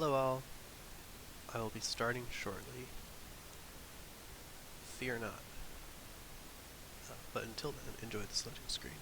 Hello all, I will be starting shortly. Fear not. But until then, enjoy the loading screen.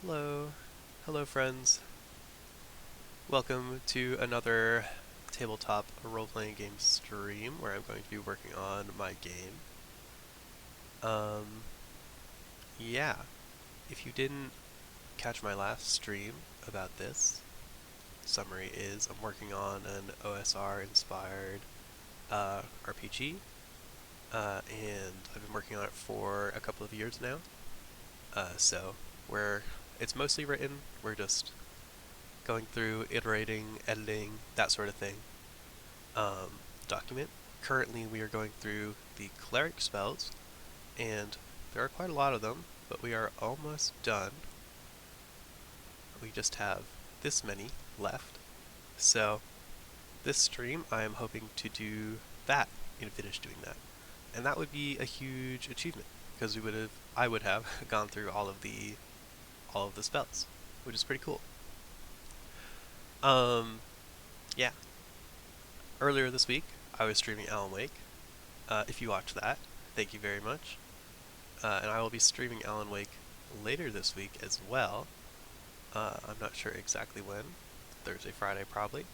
Hello. Hello friends. Welcome to another tabletop role-playing game stream where I'm going to be working on my game. Yeah. If you didn't catch my last stream about this, summary is I'm working on an OSR inspired RPG, and I've been working on it for a couple of years now. So it's mostly written. We're just going through, iterating, editing, that sort of thing. Document. Currently, we are going through the Cleric spells, and there are quite a lot of them, but we are almost done. We just have this many left. So, this stream, I am hoping to do that and finish doing that. And that would be a huge achievement, because I would have gone through all of the spells, which is pretty cool. Yeah. Earlier this week, I was streaming Alan Wake. If you watched that, thank you very much. And I will be streaming Alan Wake later this week as well. I'm not sure exactly when. Thursday, Friday, probably.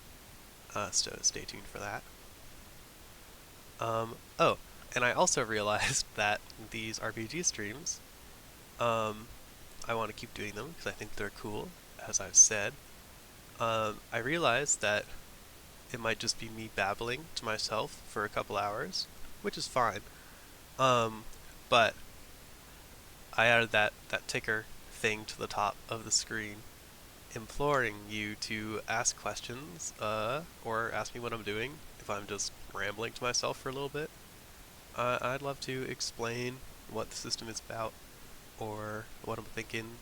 So stay tuned for that. Oh, and I also realized that these RPG streams, I want to keep doing them because I think they're cool, as I've said. I realized that it might just be me babbling to myself for a couple hours, which is fine. But I added that ticker thing to the top of the screen, imploring you to ask questions, or ask me what I'm doing if I'm just rambling to myself for a little bit. I'd love to explain what the system is about, or what I'm thinking,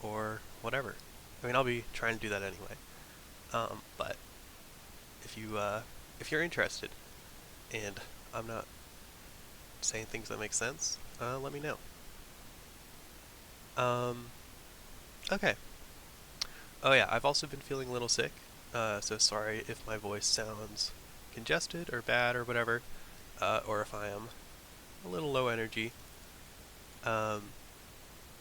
or whatever. I mean, I'll be trying to do that anyway. But if you're interested, and I'm not saying things that make sense, let me know. Okay. Oh yeah, I've also been feeling a little sick, so sorry if my voice sounds congested or bad or whatever, or if I am a little low energy.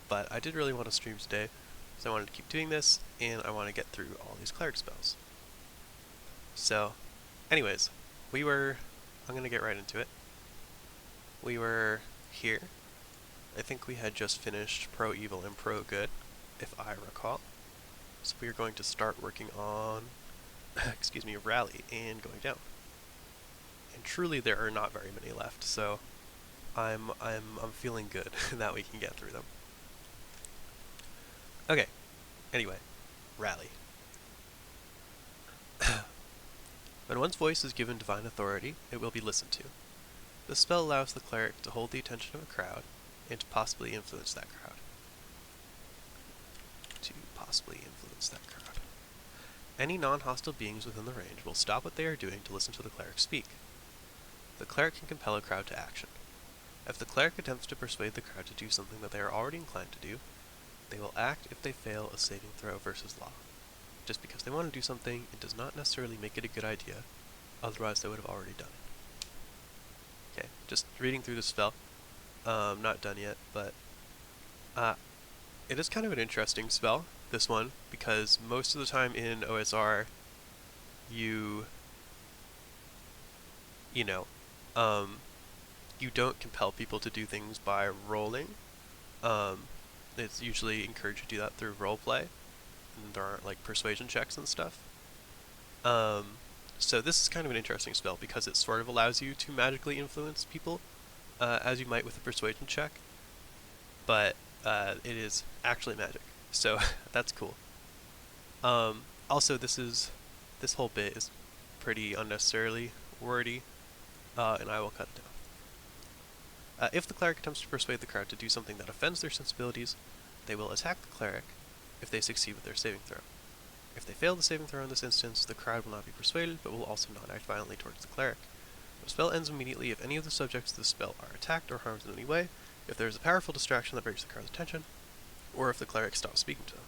But I did really want to stream today, so I wanted to keep doing this, and I want to get through all these Cleric spells. So, anyways, I'm going to get right into it. We were here. I think we had just finished Pro Evil and Pro Good, if I recall. So we are going to start working on, Rally and going down. And truly there are not very many left, so I'm feeling good that we can get through them. Okay, anyway, Rally. When one's voice is given divine authority, it will be listened to. The spell allows the cleric to hold the attention of a crowd and to possibly influence that crowd. Any non-hostile beings within the range will stop what they are doing to listen to the cleric speak. The cleric can compel a crowd to action. If the cleric attempts to persuade the crowd to do something that they are already inclined to do, they will act if they fail a saving throw versus law. Just because they want to do something, it does not necessarily make it a good idea, otherwise they would have already done it. Okay, just reading through the spell. Not done yet, but Uh, it is kind of an interesting spell, this one, because most of the time in OSR, you, you know, um, you don't compel people to do things by rolling. Um, it's usually encouraged to do that through roleplay, and there aren't like persuasion checks and stuff. Um, so this is kind of an interesting spell because it sort of allows you to magically influence people, as you might with a persuasion check, but it is actually magic, so that's cool. Also, this whole bit is pretty unnecessarily wordy, and I will cut it down. If the cleric attempts to persuade the crowd to do something that offends their sensibilities, they will attack the cleric if they succeed with their saving throw. If they fail the saving throw in this instance, the crowd will not be persuaded, but will also not act violently towards the cleric. The spell ends immediately if any of the subjects of the spell are attacked or harmed in any way, if there is a powerful distraction that breaks the crowd's attention, or if the cleric stops speaking to them.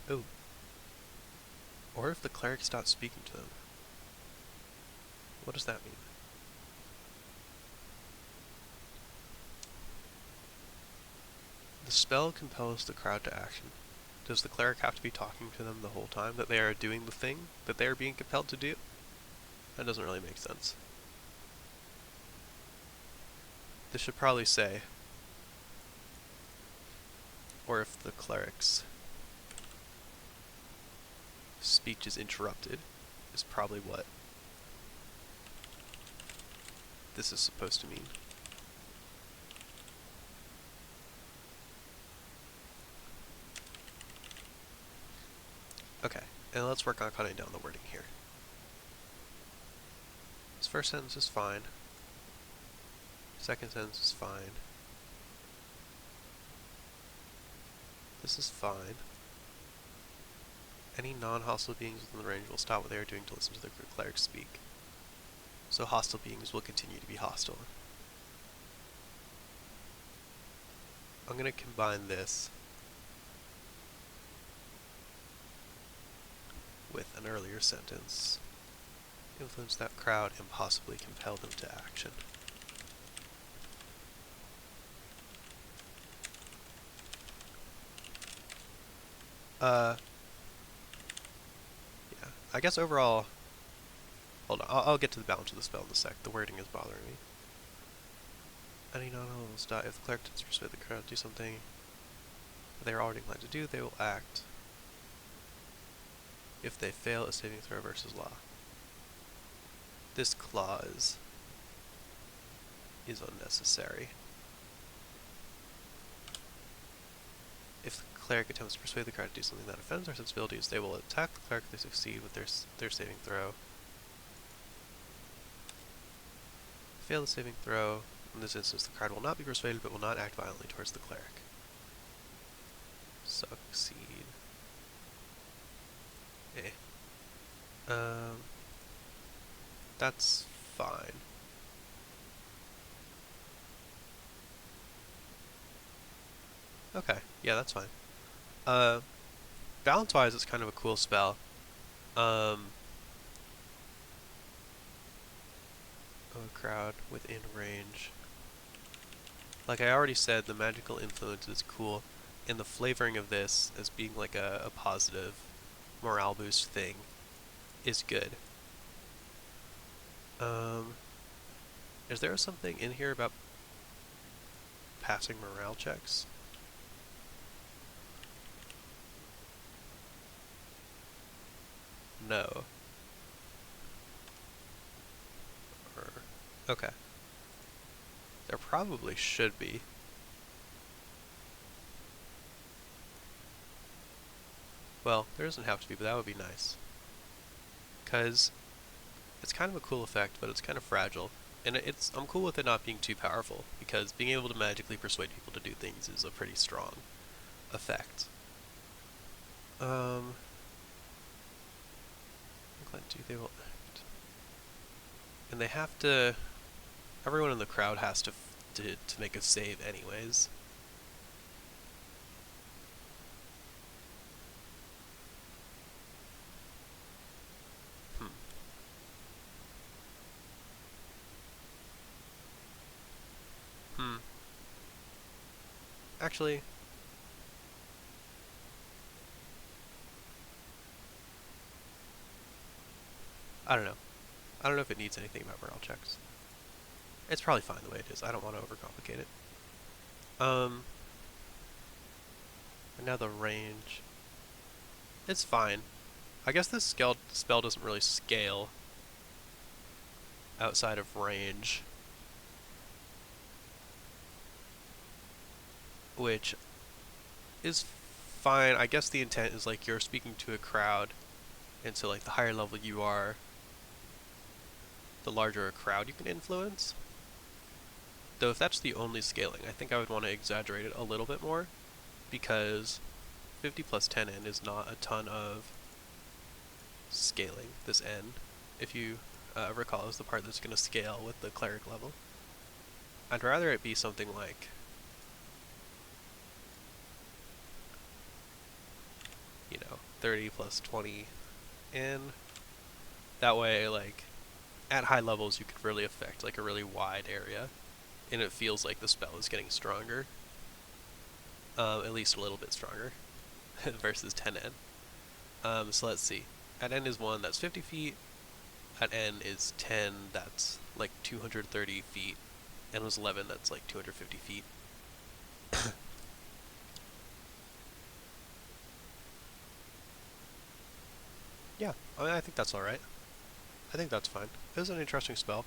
Oh. Or if the cleric stops speaking to them. What does that mean? The spell compels the crowd to action. Does the cleric have to be talking to them the whole time that they are doing the thing that they are being compelled to do? That doesn't really make sense. This should probably say, or if the cleric's speech is interrupted, is probably what this is supposed to mean. Okay, and let's work on cutting down the wording here. This first sentence is fine. Second sentence is fine. This is fine. Any non-hostile beings within the range will stop what they are doing to listen to the cleric speak. So hostile beings will continue to be hostile. I'm going to combine this with an earlier sentence. Influence that crowd and possibly compel them to action. Yeah, I guess overall, hold on, I'll get to the balance of the spell in a sec. The wording is bothering me. Any non-hostile will stop if the cleric tends to persuade the crowd to do something they are already inclined to do, they will act. If they fail a saving throw versus law. This clause is unnecessary. If the cleric attempts to persuade the crowd to do something that offends their sensibilities, they will attack the cleric if they succeed with their saving throw. Fail the saving throw. In this instance, the crowd will not be persuaded, but will not act violently towards the cleric. Succeed. That's fine. Okay, yeah, that's fine. Balance-wise, it's kind of a cool spell. A crowd within range. Like I already said, the magical influence is cool, and the flavoring of this as being like a positive morale boost thing is good. Is there something in here about passing morale checks? No. Okay. There probably should be. Well, there doesn't have to be, but that would be nice. Because it's kind of a cool effect, but it's kind of fragile. And I'm cool with it not being too powerful, because being able to magically persuade people to do things is a pretty strong effect. They will act. And they have to... Everyone in the crowd has to make a save anyways. Actually, I don't know. I don't know if it needs anything about morale checks. It's probably fine the way it is. I don't want to overcomplicate it. Um, and now the range. It's fine. I guess this spell doesn't really scale outside of range, which is fine. I guess the intent is like you're speaking to a crowd, and so like the higher level you are, the larger a crowd you can influence. Though if that's the only scaling, I think I would want to exaggerate it a little bit more, because 50 plus 10n is not a ton of scaling. This n, if you recall, is the part that's going to scale with the cleric level. I'd rather it be something like, 30 plus 20 n. That way, like, at high levels you could really affect like a really wide area, and it feels like the spell is getting stronger, at least a little bit stronger, versus 10n. So let's see. At n is 1, that's 50 feet. At n is 10, that's like 230 feet. N was 11, that's like 250 feet. Yeah, I mean, I think that's alright. I think that's fine. It was an interesting spell.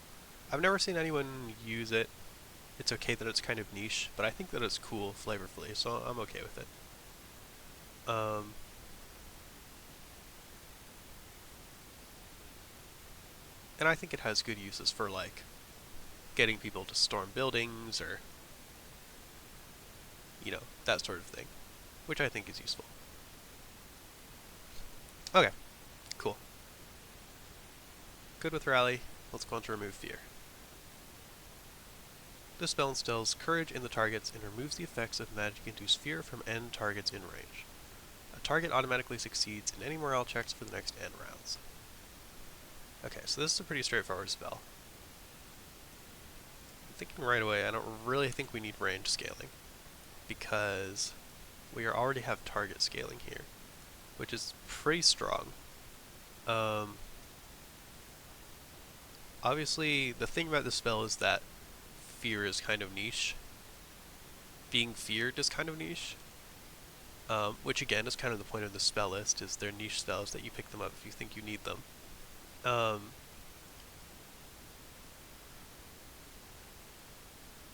I've never seen anyone use it. It's okay that it's kind of niche, but I think that it's cool flavorfully, so I'm okay with it. And I think it has good uses for like getting people to storm buildings, or that sort of thing, which I think is useful. Okay, cool. Good with rally. Let's go on to remove fear. This spell instills courage in the targets and removes the effects of magic-induced fear from N targets in range. A target automatically succeeds in any morale checks for the next N rounds. Okay, so this is a pretty straightforward spell. I'm thinking right away, I don't really think we need range scaling, because we already have target scaling here, which is pretty strong. Obviously, the thing about this spell is that fear is kind of niche. Being feared is kind of niche. Which again is kind of the point of the spell list, is they're niche spells that you pick them up if you think you need them.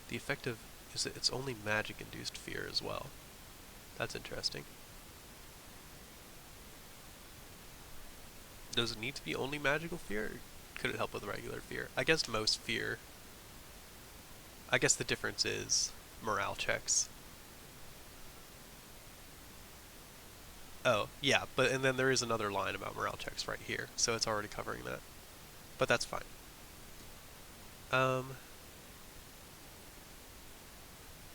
The effect of is that it's only magic-induced fear as well. That's interesting. Does it need to be only magical fear, or could it help with regular fear? I guess most fear. I guess the difference is morale checks. Oh, yeah, and then there is another line about morale checks right here, so it's already covering that. But that's fine.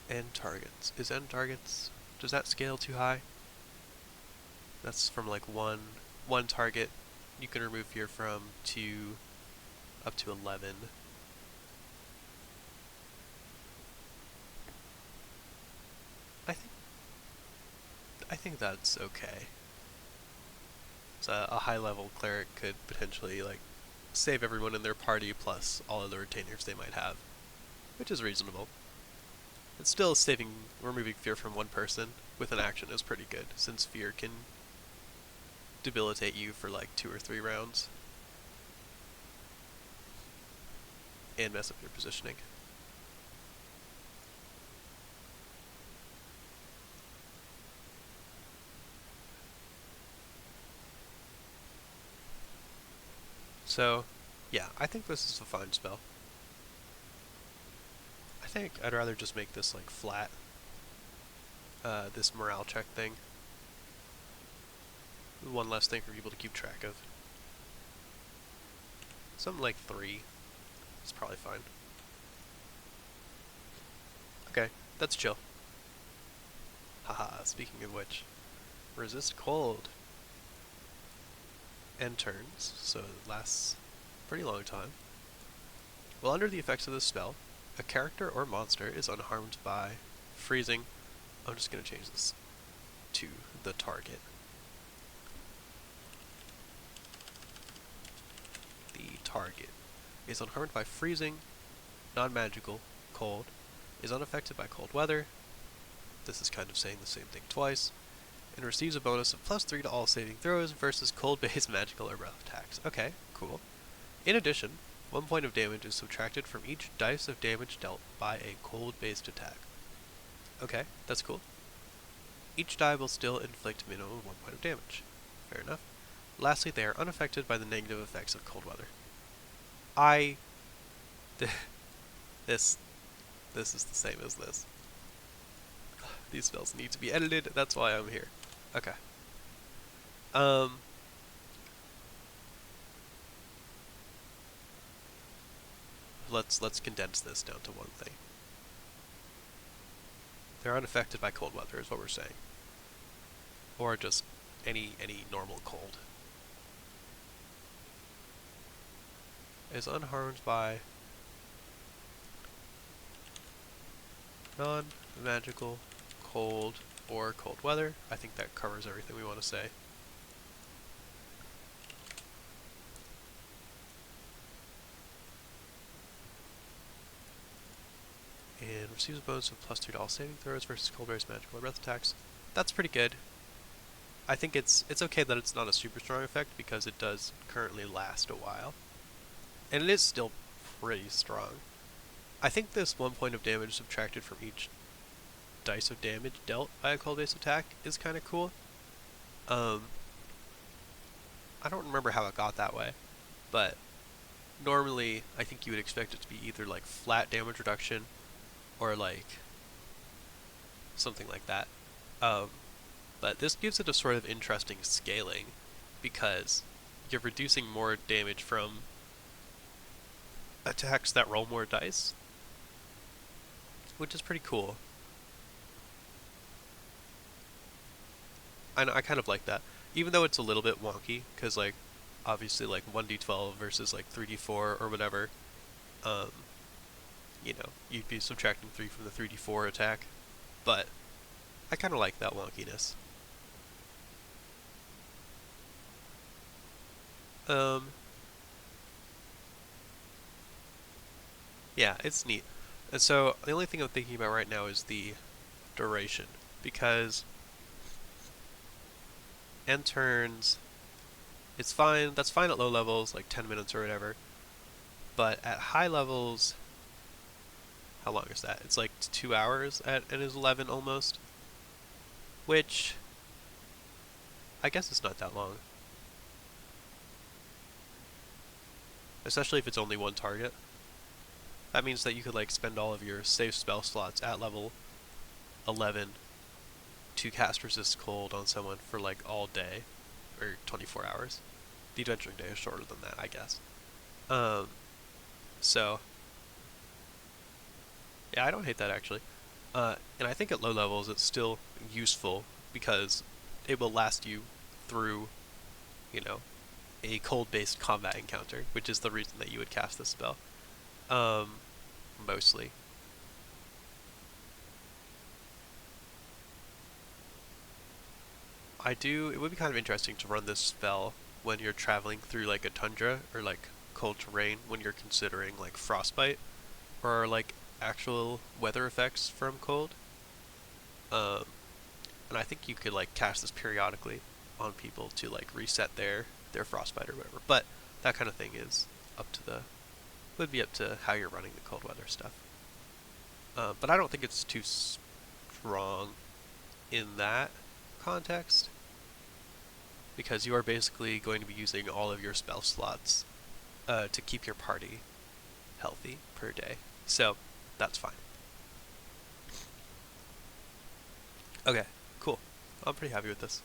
End targets. Is end targets, does that scale too high? That's from like one target you can remove fear from to up to 11. I think that's okay. So a high level cleric could potentially like save everyone in their party plus all of the retainers they might have, which is reasonable. It's still removing fear from one person with an action is pretty good, since fear can debilitate you for like 2 or 3 rounds and mess up your positioning. So, yeah, I think this is a fine spell. I think I'd rather just make this like flat, this morale check thing. One less thing for people to keep track of. Something like 3 is probably fine. Okay, that's chill. Haha, speaking of which, resist cold. End turns, so it lasts a pretty long time. While under the effects of this spell, a character or monster is unharmed by freezing, I'm just going to change this to the target. The target is unharmed by freezing, non-magical, cold, is unaffected by cold weather. This is kind of saying the same thing twice. And receives a bonus of +3 to all saving throws versus cold-based magical or breath attacks. Okay, cool. In addition, 1 point of damage is subtracted from each dice of damage dealt by a cold-based attack. Okay, that's cool. Each die will still inflict minimum 1 point of damage. Fair enough. Lastly, they are unaffected by the negative effects of cold weather. This is the same as this. These spells need to be edited, that's why I'm here. Okay. Let's condense this down to one thing. They're unaffected by cold weather is what we're saying. Or just any normal cold. Is unharmed by non-magical, cold, or cold weather. I think that covers everything we want to say. And receives a bonus of +2 to all saving throws versus cold-based magical or breath attacks. That's pretty good. I think it's okay that it's not a super strong effect because it does currently last a while. And it is still pretty strong. I think this 1 point of damage subtracted from each dice of damage dealt by a cold-based attack is kind of cool. I don't remember how it got that way, but normally I think you would expect it to be either like flat damage reduction or like something like that. But this gives it a sort of interesting scaling because you're reducing more damage from attacks that roll more dice, which is pretty cool. I kind of like that, even though it's a little bit wonky, because like obviously like 1d12 versus like 3d4 or whatever, you know, you'd be subtracting 3 from the 3d4 attack, but I kind of like that wonkiness. Yeah, it's neat. And so the only thing I'm thinking about right now is the duration, because end turns, it's fine, that's fine at low levels, like 10 minutes or whatever, but at high levels, how long is that? It's like 2 hours at his 11 almost, which I guess it's not that long. Especially if it's only one target. That means that you could like spend all of your safe spell slots at level 11 to cast Resist Cold on someone for like all day, or 24 hours. The Adventuring Day is shorter than that, I guess. So, yeah, I don't hate that actually. And I think at low levels it's still useful because it will last you through, you know, a cold-based combat encounter, which is the reason that you would cast this spell. Mostly. It would be kind of interesting to run this spell when you're traveling through like a tundra or like cold terrain when you're considering like frostbite or like actual weather effects from cold. And I think you could like cast this periodically on people to like reset their frostbite or whatever. But that kind of thing is would be up to how you're running the cold weather stuff. But I don't think it's too strong in that context, because you are basically going to be using all of your spell slots to keep your party healthy per day. So that's fine. Okay, cool. I'm pretty happy with this.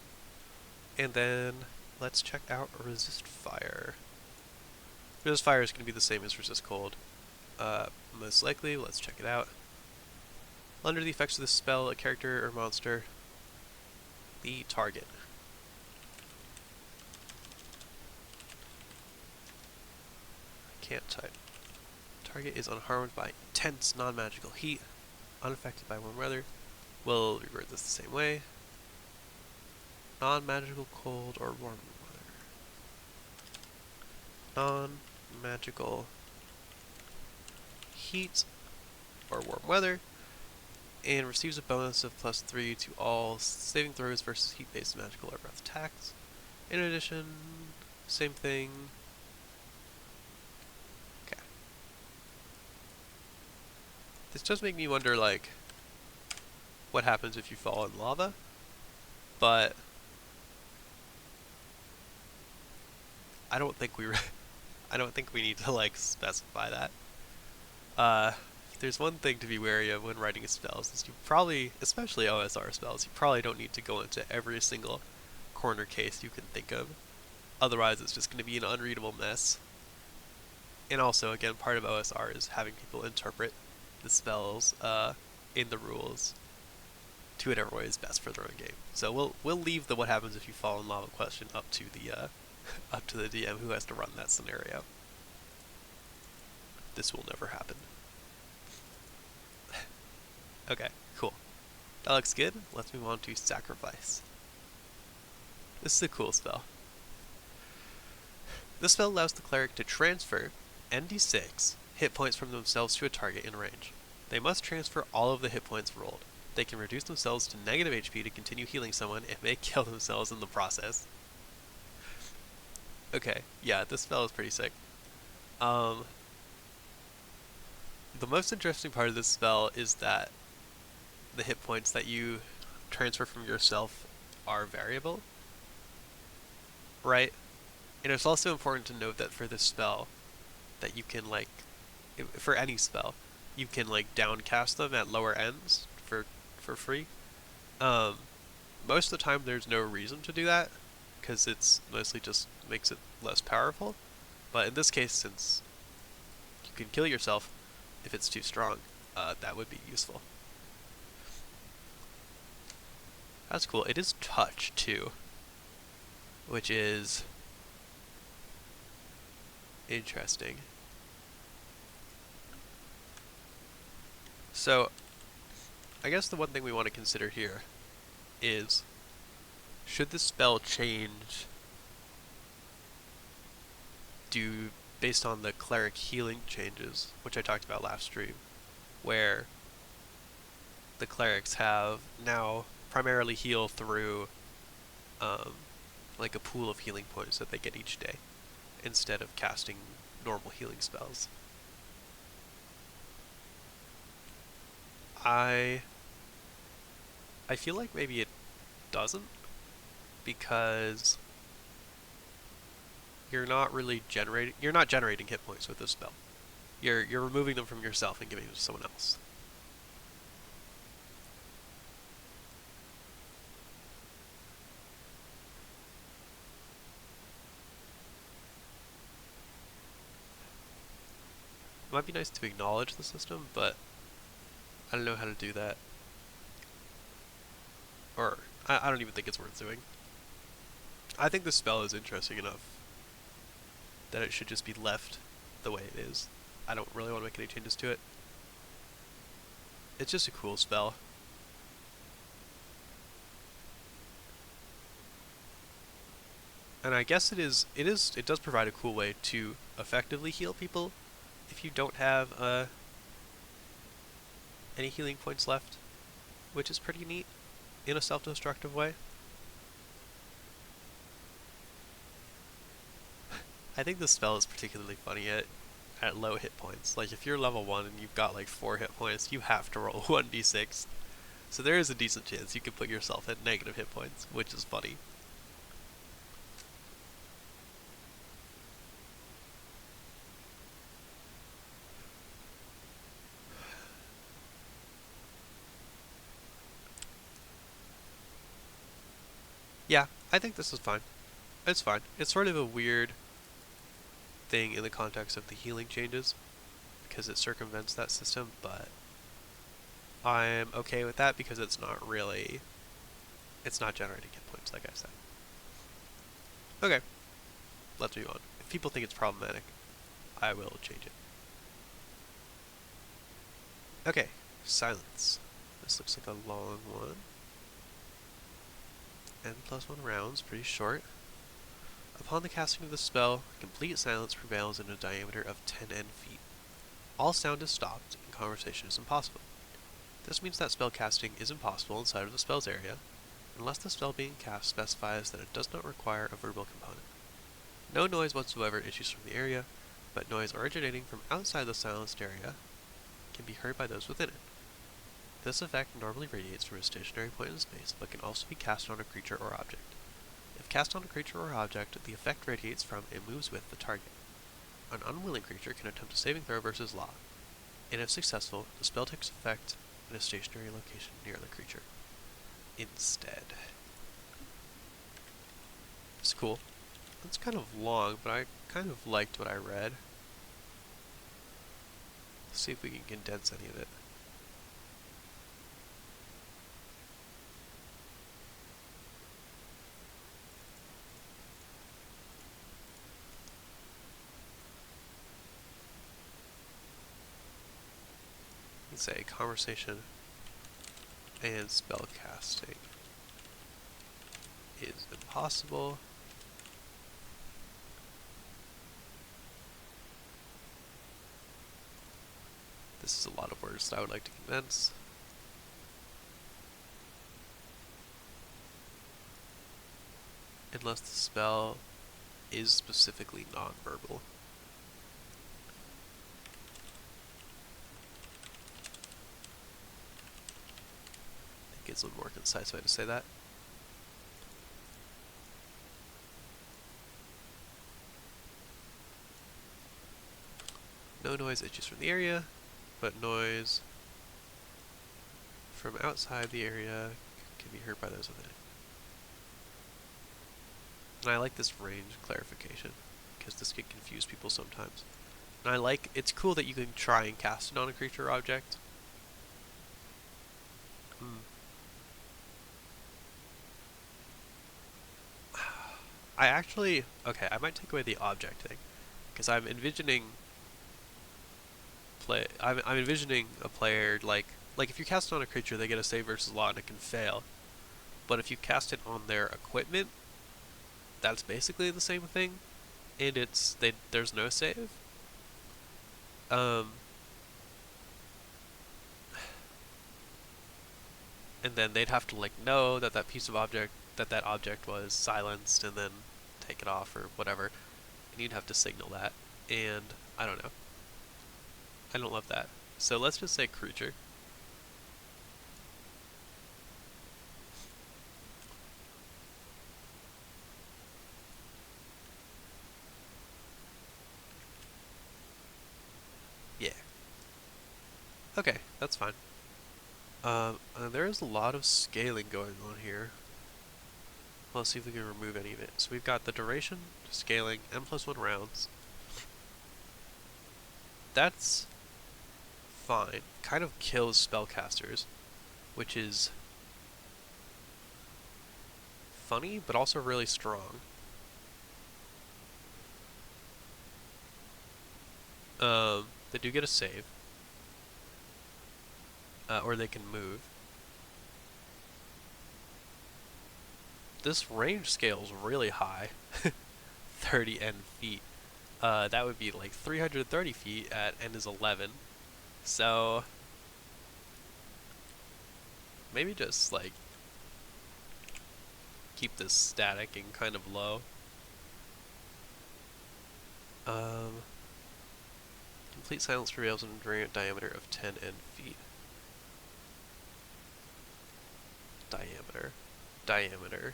And then let's check out Resist Fire. Resist Fire is going to be the same as Resist Cold. Most likely, let's check it out. Under the effects of this spell, a character or monster, the target. Can't type. Target is unharmed by intense non-magical heat, unaffected by warm weather, We'll reword this the same way. Non-magical cold or warm weather. Non-magical heat or warm weather, and receives a bonus of +3 to all saving throws versus heat-based magical or breath attacks. In addition, same thing. Okay. This does make me wonder, like, what happens if you fall in lava, but I don't think we I don't think we need to like specify that. There's one thing to be wary of when writing spells is you probably, especially OSR spells, you probably don't need to go into every single corner case you can think of. Otherwise, it's just going to be an unreadable mess. And also, again, part of OSR is having people interpret the spells in the rules to whatever way is best for their own game. So we'll leave the what happens if you fall in lava question up to the up to the DM who has to run that scenario. This will never happen. Okay, cool. That looks good. Let's move on to Sacrifice. This is a cool spell. This spell allows the cleric to transfer ND6 hit points from themselves to a target in range. They must transfer all of the hit points rolled. They can reduce themselves to negative HP to continue healing someone and may kill themselves in the process. Okay, yeah, this spell is pretty sick. The most interesting part of this spell is that the hit points that you transfer from yourself are variable, right? And it's also important to note that for this spell, that you can like, for any spell, you can like downcast them at lower ends for free. Most of the time there's no reason to do that, because it's mostly just makes it less powerful. But in this case, since you can kill yourself if it's too strong, that would be useful. That's cool. It is touch too, which is interesting. So, I guess the one thing we want to consider here is, should this spell change based on the cleric healing changes, which I talked about last stream, where the clerics have now primarily heal through like a pool of healing points that they get each day, instead of casting normal healing spells. I feel like maybe it doesn't, because you're not generating hit points with this spell. You're removing them from yourself and giving them to someone else. It might be nice to acknowledge the system, but I don't know how to do that. Or, I don't even think it's worth doing. I think the spell is interesting enough that it should just be left the way it is. I don't really want to make any changes to it. It's just a cool spell. And I guess it does provide a cool way to effectively heal people if you don't have any healing points left, which is pretty neat in a self-destructive way. I think this spell is particularly funny at low hit points. Like, if you're level 1 and you've got like 4 hit points, you have to roll 1d6. So there is a decent chance you could put yourself at negative hit points, which is funny. Yeah, I think this is fine. It's fine. It's sort of a weird thing in the context of the healing changes, because it circumvents that system, but I'm okay with that because it's not generating hit points, like I said. Okay, let's move on. If people think it's problematic, I will change it. Okay, silence. This looks like a long one. N+1 rounds, pretty short. Upon the casting of the spell, complete silence prevails in a diameter of 10 feet. All sound is stopped, and conversation is impossible. This means that spell casting is impossible inside of the spell's area, unless the spell being cast specifies that it does not require a verbal component. No noise whatsoever issues from the area, but noise originating from outside the silenced area can be heard by those within it. This effect normally radiates from a stationary point in space, but can also be cast on a creature or object. If cast on a creature or object, the effect radiates from and moves with the target. An unwilling creature can attempt a saving throw versus law, and if successful, the spell takes effect in a stationary location near the creature instead. It's cool. It's kind of long, but I kind of liked what I read. Let's see if we can condense any of it. Let's say conversation and spell casting is impossible. This is a lot of words that I would like to condense. Unless the spell is specifically non-verbal. I think it's a more concise way to say that. No noise issues from the area, but noise from outside the area can be heard by those within it. And I like this range clarification, because this can confuse people sometimes. And I like, it's cool that you can try and cast it on a creature or object. I actually, okay, I might take away the object thing, because I'm envisioning I'm envisioning a player like if you cast it on a creature, they get a save versus law and it can fail. But if you cast it on their equipment, that's basically the same thing, and there's no save. And then they'd have to like know that piece of object that object was silenced and then take it off or whatever, and you'd have to signal that, and I don't know. I don't love that. So let's just say creature. Yeah. Okay, that's fine. There is a lot of scaling going on here. Let's see if we can remove any of it. So we've got the duration, scaling, N+1 rounds. That's fine. Kind of kills spellcasters, which is funny, but also really strong. They do get a save. Or they can move. This range scales really high. 30 N feet. That would be like 330 feet at N is 11. So maybe just like keep this static and kind of low. Complete silence prevails in a diameter of 10 N feet. Diameter.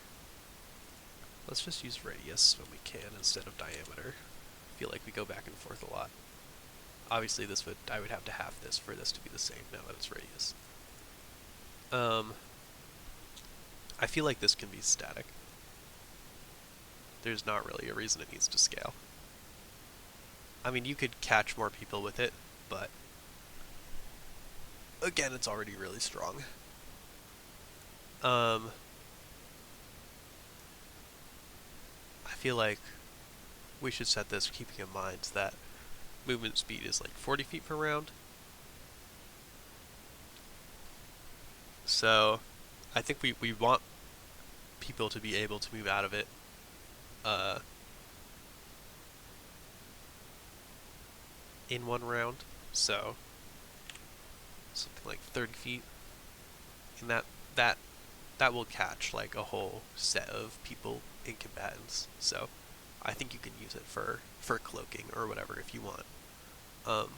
Let's just use radius when we can instead of diameter. I feel like we go back and forth a lot. Obviously I would have to half this for this to be the same now that it's radius. I feel like this can be static. There's not really a reason it needs to scale. I mean, you could catch more people with it, but again, it's already really strong. I feel like we should set this keeping in mind that movement speed is like 40 feet per round. So I think we want people to be able to move out of it uh, in one round. So something like 30 feet. And that that will catch like a whole set of people in combatants. So I think you can use it for cloaking or whatever if you want. Um,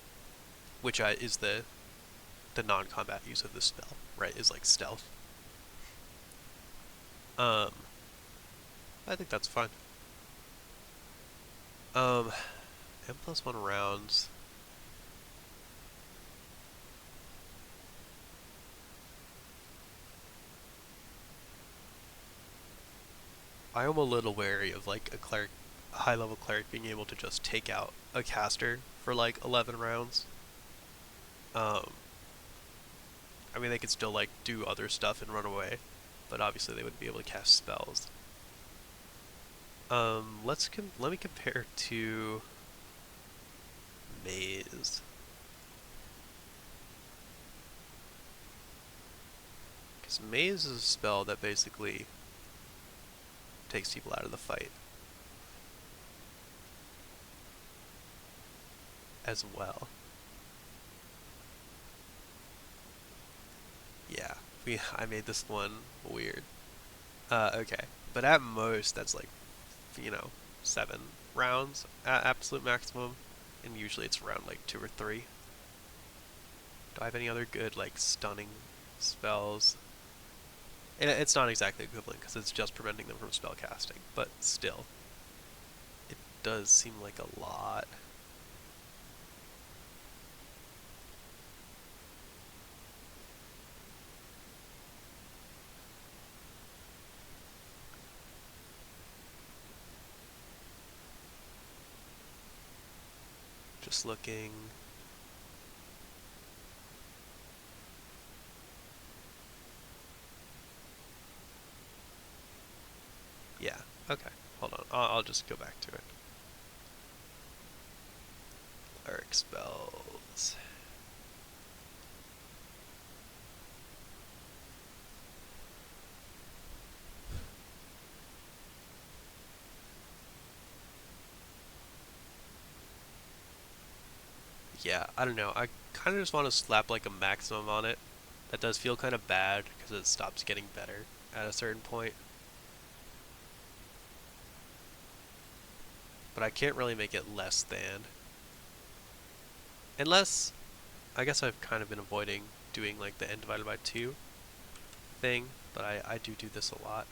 which is the non-combat use of this spell, right? Is like stealth. Um, I think that's fine. M+1 rounds. I am a little wary of like a high-level cleric being able to just take out a caster for like 11 rounds. Um, I mean, they could still like do other stuff and run away, but obviously they wouldn't be able to cast spells. Let me compare to Maze. Because Maze is a spell that basically takes people out of the fight as well. Yeah, I made this one weird. Okay. But at most, that's like, 7 rounds at absolute maximum, and usually it's around like 2 or 3. Do I have any other good, like, stunning spells? And it's not exactly equivalent, because it's just preventing them from spell casting, but still. It does seem like a lot. Just looking. Yeah, okay. Hold on, I'll just go back to it. Cleric spells. Yeah, I don't know. I kind of just want to slap like a maximum on it. That does feel kind of bad because it stops getting better at a certain point. But I can't really make it less than. Unless, I guess I've kind of been avoiding doing like the n divided by 2 thing, but I do this a lot.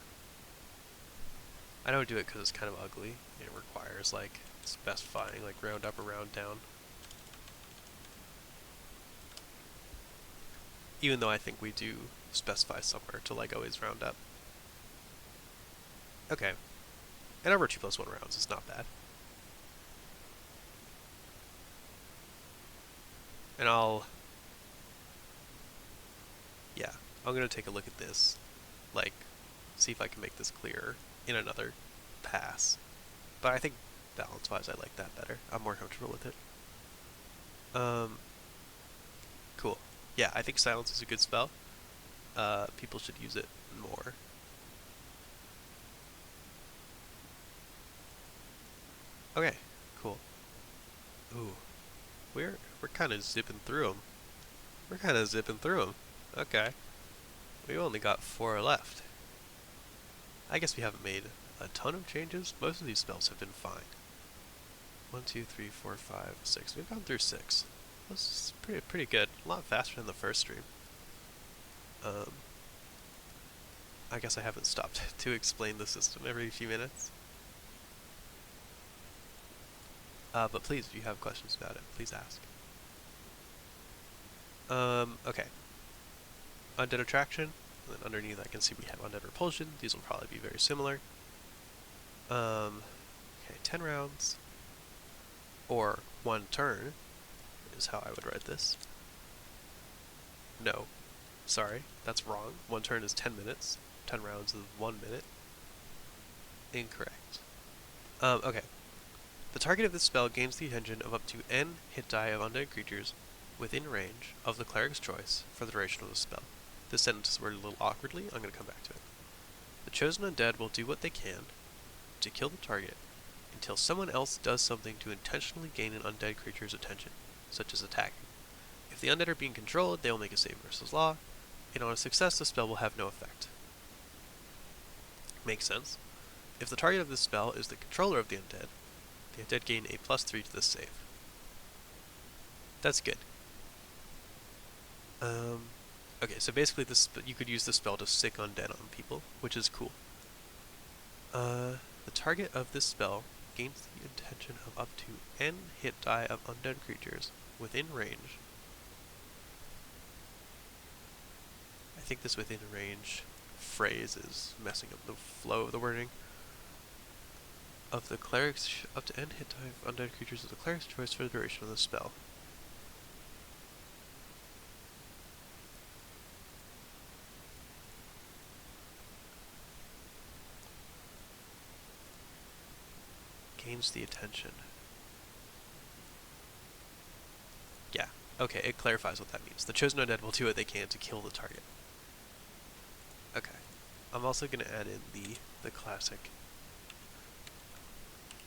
I don't do it because it's kind of ugly. It requires like specifying like round up or round down. Even though I think we do specify somewhere to like always round up. Okay. And over 2+1 rounds is not bad. And yeah, I'm gonna take a look at this, like, see if I can make this clearer in another pass. But I think balance-wise, I like that better. I'm more comfortable with it. Cool. Yeah, I think silence is a good spell. People should use it more. Okay, cool. Ooh, we're kind of zipping through them. We're kind of zipping through them. Okay. We've only got 4 left. I guess we haven't made a ton of changes. Most of these spells have been fine. 1, 2, 3, 4, 5, 6. We've gone through 6. This is pretty good. A lot faster than the first stream. I guess I haven't stopped to explain the system every few minutes. But please, if you have questions about it, please ask. Okay. Undead Attraction, and then underneath I can see we have Undead Repulsion. These will probably be very similar. Okay, 10 rounds, or 1 turn, is how I would write this. No, sorry, that's wrong. 1 turn is 10 minutes. 10 rounds is 1 minute. Incorrect. Okay. The target of this spell gains the attention of up to n hit die of undead creatures within range of the cleric's choice for the duration of the spell. This sentence is worded a little awkwardly. I'm going to come back to it. The chosen undead will do what they can to kill the target until someone else does something to intentionally gain an undead creature's attention, such as attacking. If the undead are being controlled, they will make a save versus law, and on a success, the spell will have no effect. Makes sense. If the target of this spell is the controller of the undead gain a +3 to this save. That's good. Okay, so basically you could use this spell to sick undead on people, which is cool. The target of this spell gains the attention of up to n hit die of undead creatures within range. I think this within range phrase is messing up the flow of the wording. Of the cleric's up to n hit die of undead creatures of the cleric's choice for the duration of the spell. Gains the attention. Yeah, okay, it clarifies what that means. The chosen undead will do what they can to kill the target. Okay, I'm also going to add in the classic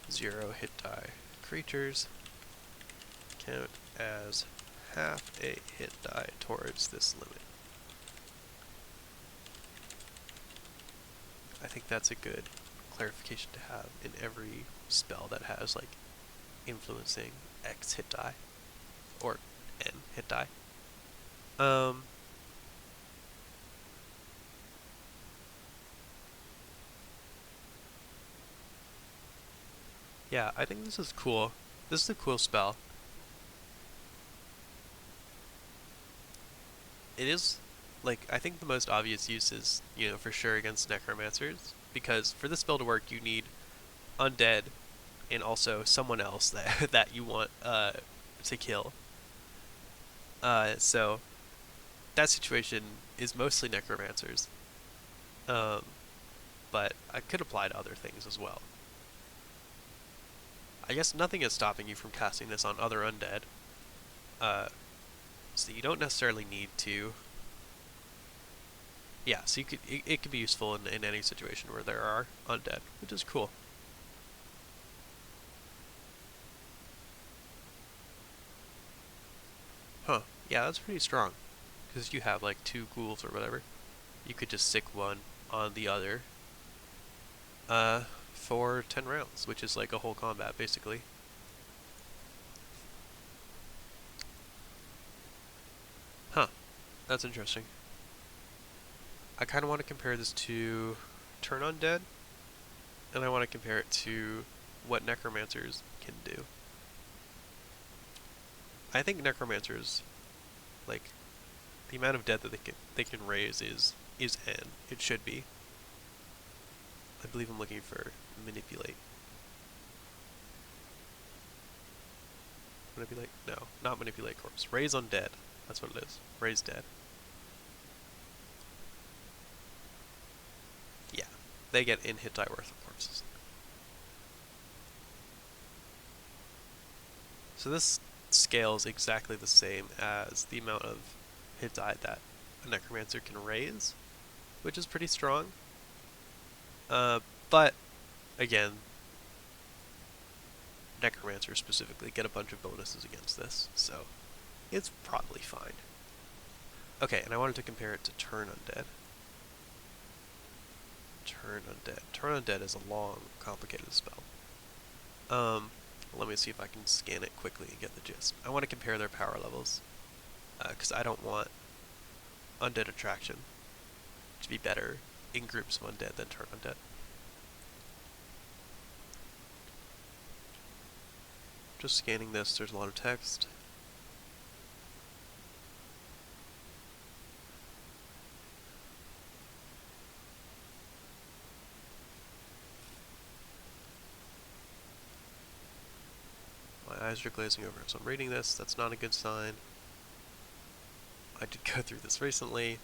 0 hit die creatures count as half a hit die towards this limit. I think that's a good clarification to have in every spell that has like influencing X hit die or N hit die. Yeah, I think this is cool. This is a cool spell. It is, like, I think the most obvious use is, you know, for sure against necromancers, because for this spell to work, you need undead and also someone else that that you want to kill. So that situation is mostly necromancers, but I could apply to other things as well. I guess nothing is stopping you from casting this on other undead, so you don't necessarily need to. Yeah, so you could it could be useful in any situation where there are undead, which is cool. Huh? Yeah, that's pretty strong. Because you have like 2 ghouls or whatever, you could just sick one on the other. For 10 rounds, which is like a whole combat basically. Huh? That's interesting. I kind of want to compare this to Turn Undead, and I want to compare it to what necromancers can do. I think necromancers, like, the amount of dead that they can raise is n. It should be. I believe I'm looking for manipulate. Manipulate? No, not manipulate corpse. Raise undead. That's what it is. Raise dead. Yeah, they get in hit die worth of corpses. So this scales exactly the same as the amount of hit die that a necromancer can raise, which is pretty strong. But again, necromancers specifically get a bunch of bonuses against this, so it's probably fine. Okay, and I wanted to compare it to Turn Undead. Turn Undead. Turn Undead is a long, complicated spell. Let me see if I can scan it quickly and get the gist. I want to compare their power levels, because I don't want Undead Attraction to be better in groups of undead than Turn Undead. Just scanning this, there's a lot of text. My eyes are glazing over as I'm reading this. That's not a good sign. I did go through this recently.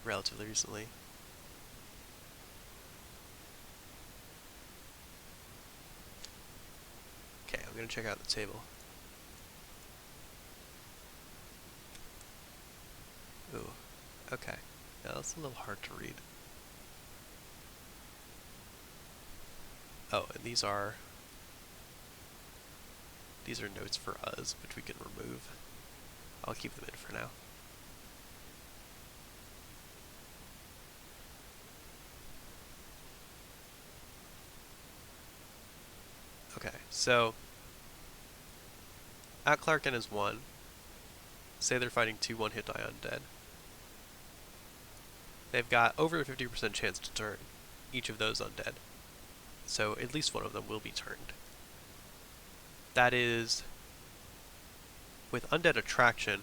Relatively recently. Okay, I'm going to check out the table. Ooh, Okay. Yeah, that's a little hard to read. Oh, and these are notes for us, which we can remove. I'll keep them in for now. Okay, so at Cleric N is 1. Say they're fighting 2 1-hit die undead. They've got over a 50% chance to turn each of those undead. So at least one of them will be turned. That is, with Undead Attraction,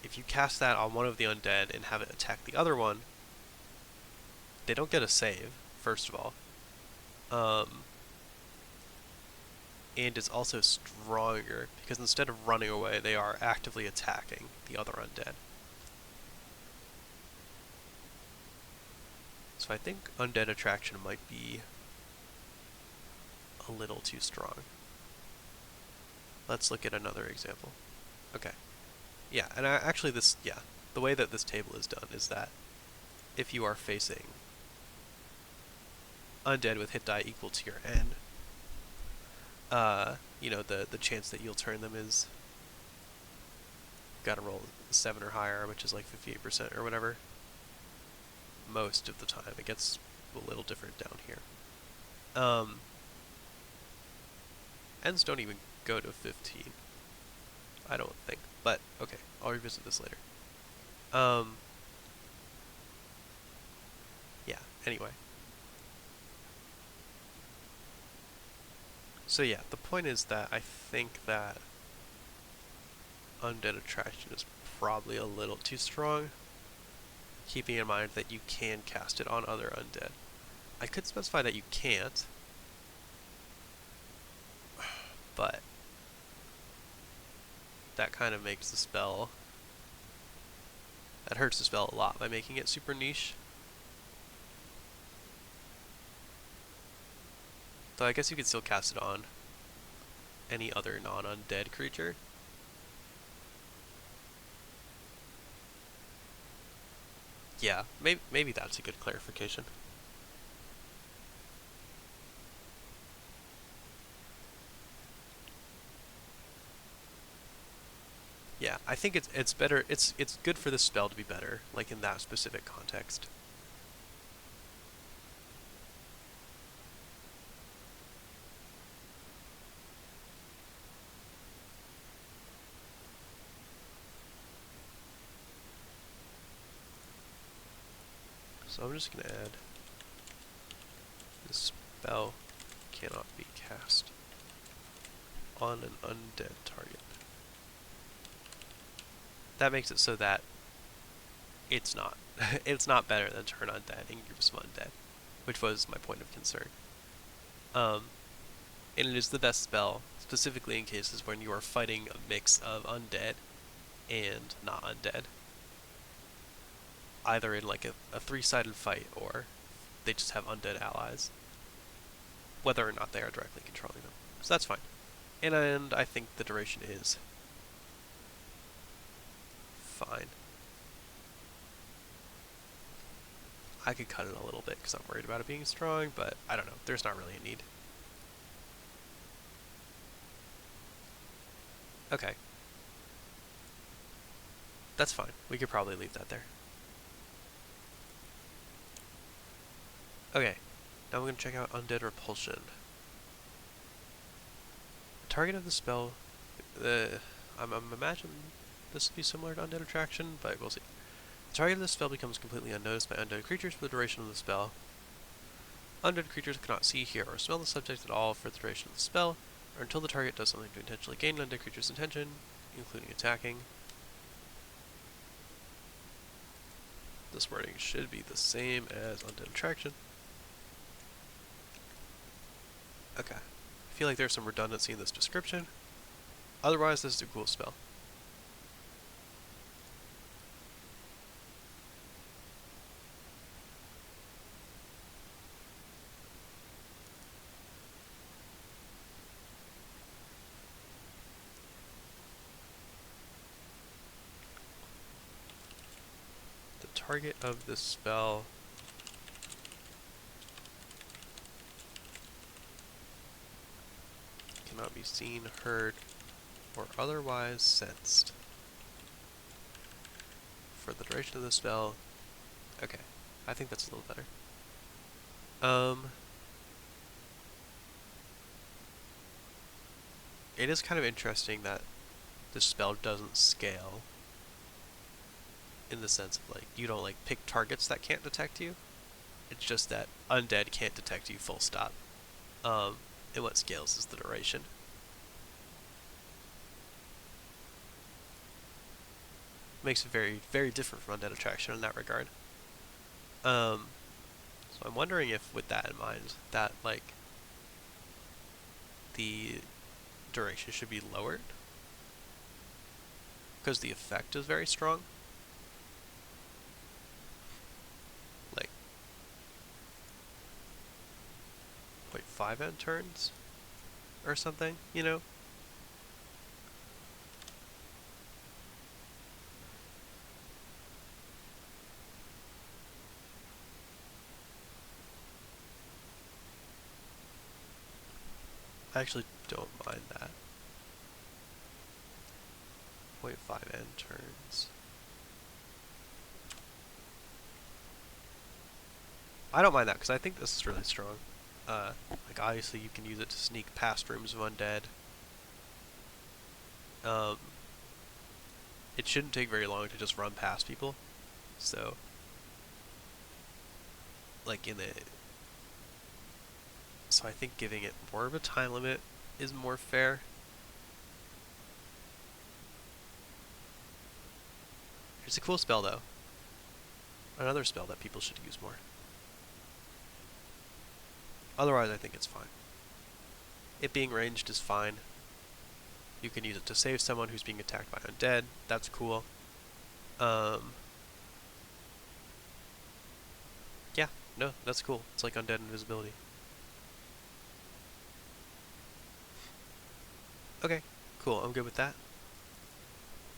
if you cast that on one of the undead and have it attack the other one, they don't get a save, first of all. And it's also stronger, because instead of running away, they are actively attacking the other undead. So I think Undead Attraction might be a little too strong. Let's look at another example. Okay. Yeah, and actually the way that this table is done is that if you are facing undead with hit die equal to your N, you know, the chance that you'll turn them is, gotta roll 7 or higher, which is like 58% or whatever. Most of the time. It gets a little different down here. Ends don't even go to 15. I don't think. But, okay, I'll revisit this later. Yeah, anyway. So yeah, the point is that I think that Undead Attraction is probably a little too strong, keeping in mind that you can cast it on other undead. I could specify that you can't, but that kind of makes the spell, that hurts the spell a lot by making it super niche. Though I guess you could still cast it on any other non-undead creature. Yeah, maybe that's a good clarification. Yeah, I think it's better. It's good for the spell to be better, like in that specific context. So I'm just gonna add this spell cannot be cast on an undead target. That makes it so that it's not it's not better than turn undead in groups of undead, which was my point of concern. And it is the best spell, specifically in cases when you are fighting a mix of undead and not undead. Either in like a 3-sided fight, or they just have undead allies, whether or not they are directly controlling them. So that's fine. And I think the duration is fine. I could cut it a little bit because I'm worried about it being strong, but I don't know. There's not really a need. Okay. That's fine. We could probably leave that there. Okay. Now we're going to check out Undead Repulsion. The target of the spell... I'm imagining this would be similar to Undead Attraction, but we'll see. The target of the spell becomes completely unnoticed by undead creatures for the duration of the spell. Undead creatures cannot see, hear, or smell the subject at all for the duration of the spell, or until the target does something to intentionally gain an undead creature's attention, including attacking. This wording should be the same as Undead Attraction. Okay. I feel like there's some redundancy in this description. Otherwise, this is a cool spell. target of this spell cannot be seen, heard, or otherwise sensed. For the duration of the spell, okay, I think that's a little better. It is kind of interesting that the spell doesn't scale in the sense of, like, you don't, like, pick targets that can't detect you. It's just that undead can't detect you, full stop. And what scales is the duration. Makes it very, very different from Undead Attraction in that regard. So I'm wondering if, with that in mind, that, like, the duration should be lowered, because the effect is very strong. Like, 0.5 end turns or something, you know? I actually don't mind that. 0.5 end turns. I don't mind that, because I think this is really strong. Like, obviously you can use it to sneak past rooms of undead. It shouldn't take very long to just run past people. So, like, so I think giving it more of a time limit is more fair. It's a cool spell, though. Another spell that people should use more. Otherwise, I think it's fine. It being ranged is fine. You can use it to save someone who's being attacked by undead. That's cool. Yeah, no, that's cool. It's like undead invisibility. Okay, cool. I'm good with that.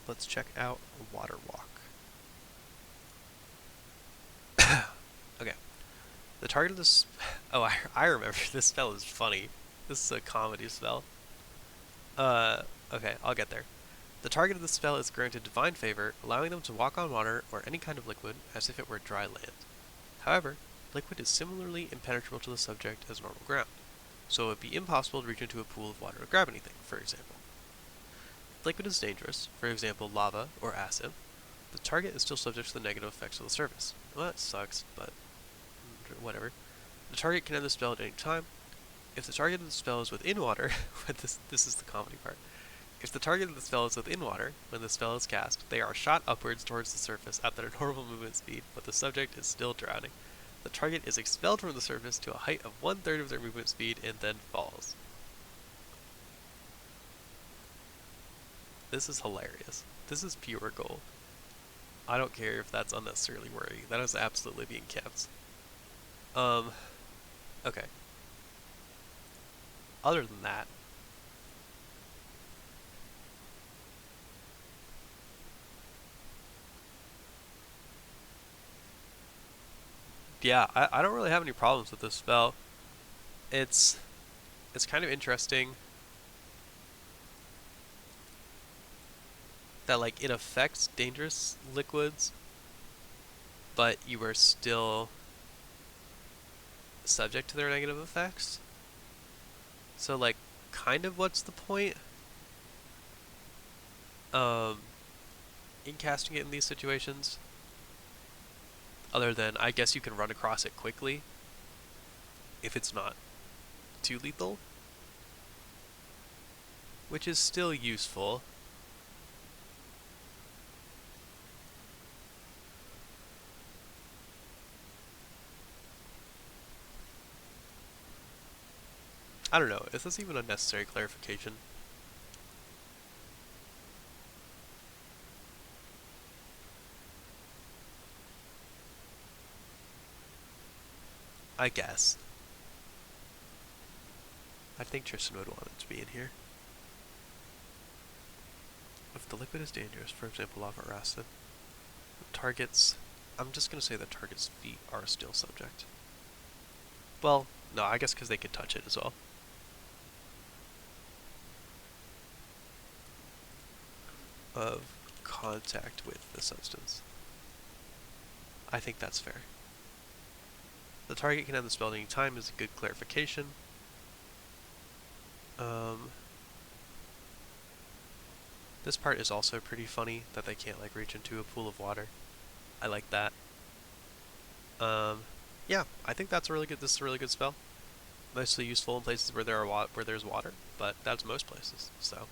Let's check out Water Walk. Okay. The target of this... Oh, I remember. This spell is funny. This is a comedy spell. Okay, I'll get there. The target of the spell is granted divine favor, allowing them to walk on water or any kind of liquid as if it were dry land. However, liquid is similarly impenetrable to the subject as normal ground, so it would be impossible to reach into a pool of water to grab anything, for example. If liquid is dangerous, for example lava or acid, the target is still subject to the negative effects of the surface. Well, that sucks, but whatever. The target can end the spell at any time. If the target of the spell is within water, this is the comedy part. If the target of the spell is within water, when the spell is cast, they are shot upwards towards the surface at their normal movement speed, but the subject is still drowning. The target is expelled from the surface to a height of 1/3 of their movement speed and then falls. This is hilarious. This is pure gold. I don't care if that's unnecessarily worrying. That is absolutely being kept. Okay. Other than that, yeah, I don't really have any problems with this spell. It's kind of interesting that, like, it affects dangerous liquids, but you are still subject to their negative effects. So, like, kind of what's the point in casting it in these situations? Other than, I guess you can run across it quickly if it's not too lethal, which is still useful. I don't know, is this even a necessary clarification? I guess. I think Tristan would want it to be in here. If the liquid is dangerous, for example lava or acid, targets I'm just gonna say the target's feet are still subject. Well, no, I guess because they could touch it as well. Of contact with the substance. I think that's fair. The target can end the spell at any time is a good clarification. This part is also pretty funny, that they can't like reach into a pool of water. I like that. Yeah, I think that's a really good. This is a really good spell. Mostly useful in places where there's water, but that's most places. So,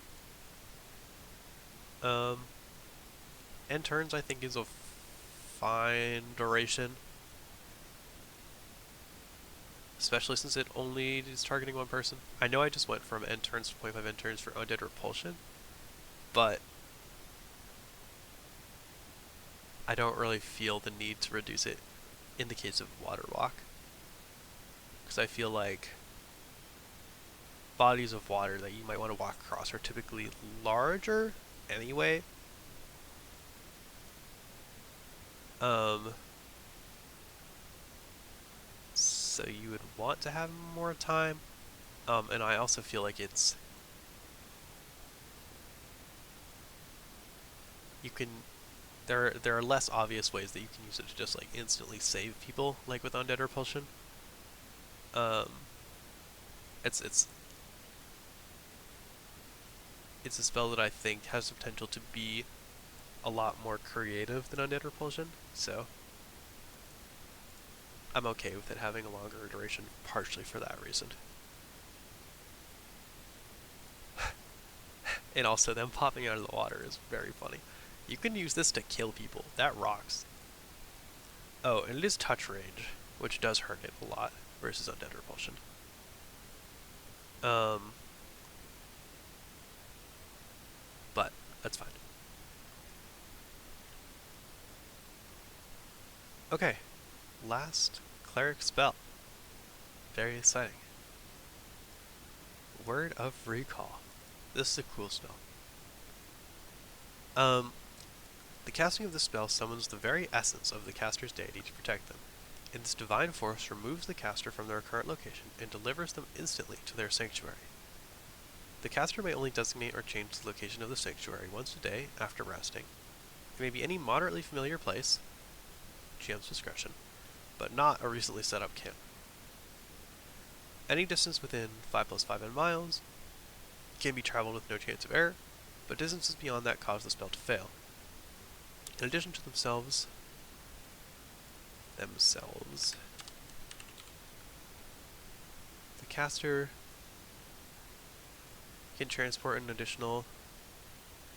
end turns I think is a fine duration, especially since it only is targeting one person. I know I just went from end turns to 0.5 end turns for Undead Repulsion, but I don't really feel the need to reduce it in the case of Water Walk, because I feel like bodies of water that you might want to walk across are typically larger anyway. So you would want to have more time. And I also feel like you can, there are less obvious ways that you can use it to just like instantly save people, like with Undead Repulsion. Um, it's a spell that I think has the potential to be a lot more creative than Undead Repulsion, so I'm okay with it having a longer duration, partially for that reason. And also them popping out of the water is very funny. You can use this to kill people. That rocks. Oh, and it is touch range, which does hurt it a lot versus Undead Repulsion. But that's fine. Okay, last Cleric spell. Very exciting. Word of Recall. This is a cool spell. The casting of this spell summons the very essence of the caster's deity to protect them, and this divine force removes the caster from their current location and delivers them instantly to their sanctuary. The caster may only designate or change the location of the sanctuary once a day after resting. It may be any moderately familiar place, GM's discretion, but not a recently set up camp. Any distance within 5+5 miles can be traveled with no chance of error, but distances beyond that cause the spell to fail. In addition to themselves, the caster can transport an additional,